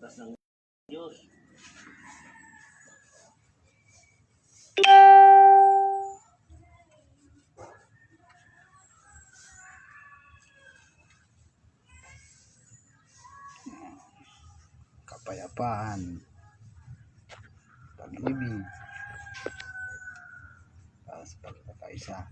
Lakas ng Diyos. Kapayapaan, pag-ibig, para sa pagkakaisa.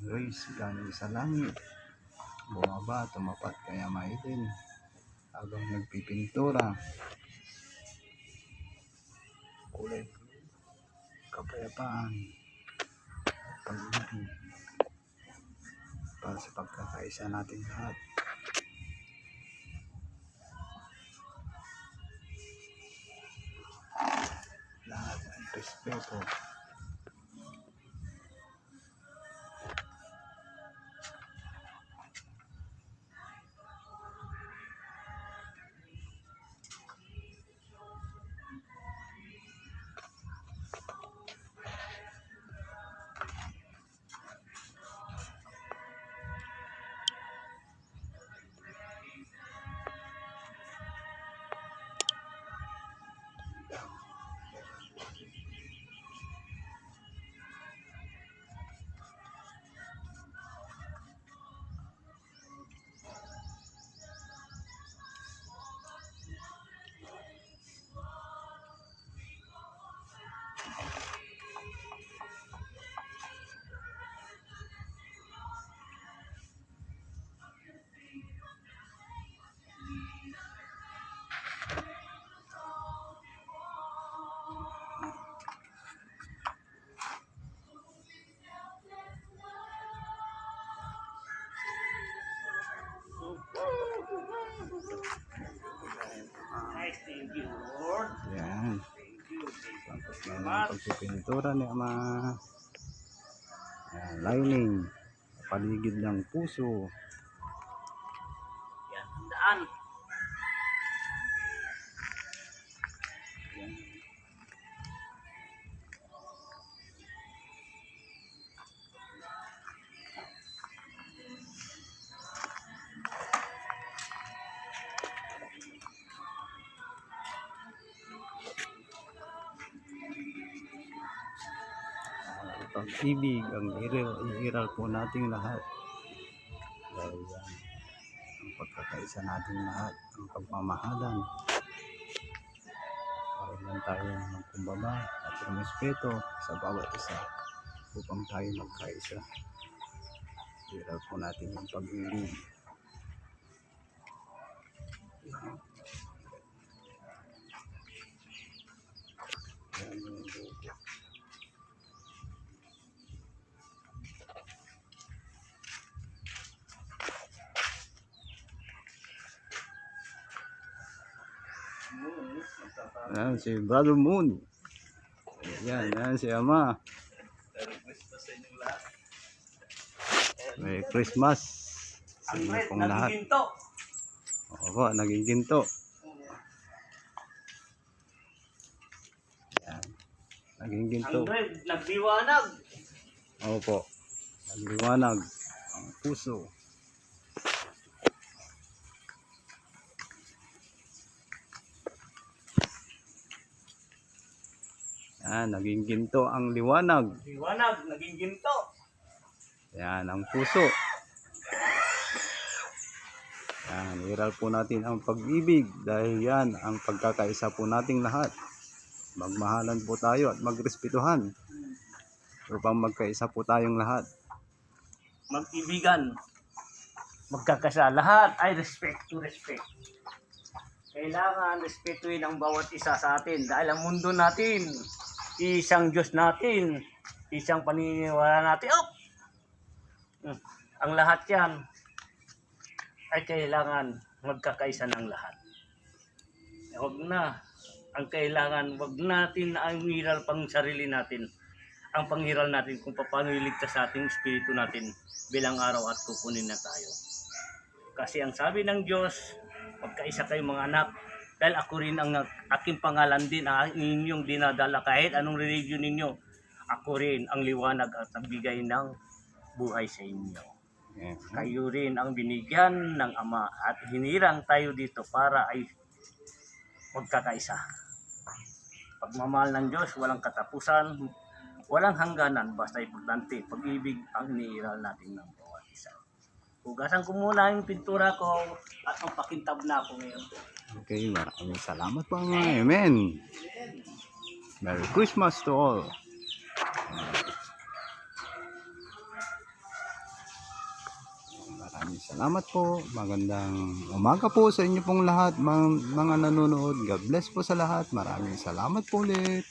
Rays galing sa langit, bumaba, tumapat kaya maitim habang nagpipintura. Kulay blue, kapayapaan, pag-ibig, para sa pagkakaisa natin lahat. Lahat ay respeto. Thank you, Lord. Yan. Thank you. Tapos na yung pagpipintura ni Ama. Yan, lining. Paligid ng puso. Yan, handaan. Yan. Pag-ibig ang iiral po nating lahat. Dahil yan, ang pagkakaisa nating lahat, ang pagmamahalan. Para lang tayo magkumbaba at rumispeto sa bawat isa upang tayo magkaisa. Iiral po natin ang pag-ibig. Yan. Yan yung logo. Ayan si Brother Moon. Yan si Ama. Merry Christmas sa inyo pong lahat. Nagiginto. Opo, naging ginto. Yan. Naging ginto. Nagdiwanag. Opo. Nagliwanag ang puso. Naging ginto ang liwanag. Liwanag, naging ginto. Yan ang puso. Yan, iral po natin ang pag-ibig dahil yan ang pagkakaisa po nating lahat. Magmahalan po tayo at magrespetuhan upang magkaisa po tayong lahat. Mag-ibigan. Magkakasa. Lahat ay respect to respect. Kailangan respetuhin ang bawat isa sa atin dahil ang mundo natin, isang Diyos natin, isang paniniwala natin. Ang lahat yan ay kailangan magkakaisa ng lahat. Huwag na. Ang kailangan, wag natin ang hiral pang sarili natin. Ang panghiral natin kung paano iligtas sa ating espiritu natin bilang araw at kukunin na tayo. Kasi ang sabi ng Diyos, magkaisa kayong mga anak, dahil ako rin ang aking pangalan din ang inyong dinadala kahit anong religion ninyo. Ako rin ang liwanag at nagbigay ng buhay sa inyo. Yan. Kayo rin ang binigyan ng Ama at hinirang tayo dito para ay magkakaisa. Pagmamahal ng Diyos, walang katapusan, walang hangganan, basta importante, pag-ibig ang iniiral natin ng bawat isa. Hugasan ko muna yung pintura ko at magpakintab na ako ngayon. Okay, maraming salamat po. Amen. Merry Christmas to all. Maraming salamat po. Magandang umaga po sa inyo pong lahat, mga nanonood. God bless po sa lahat. Maraming salamat po ulit.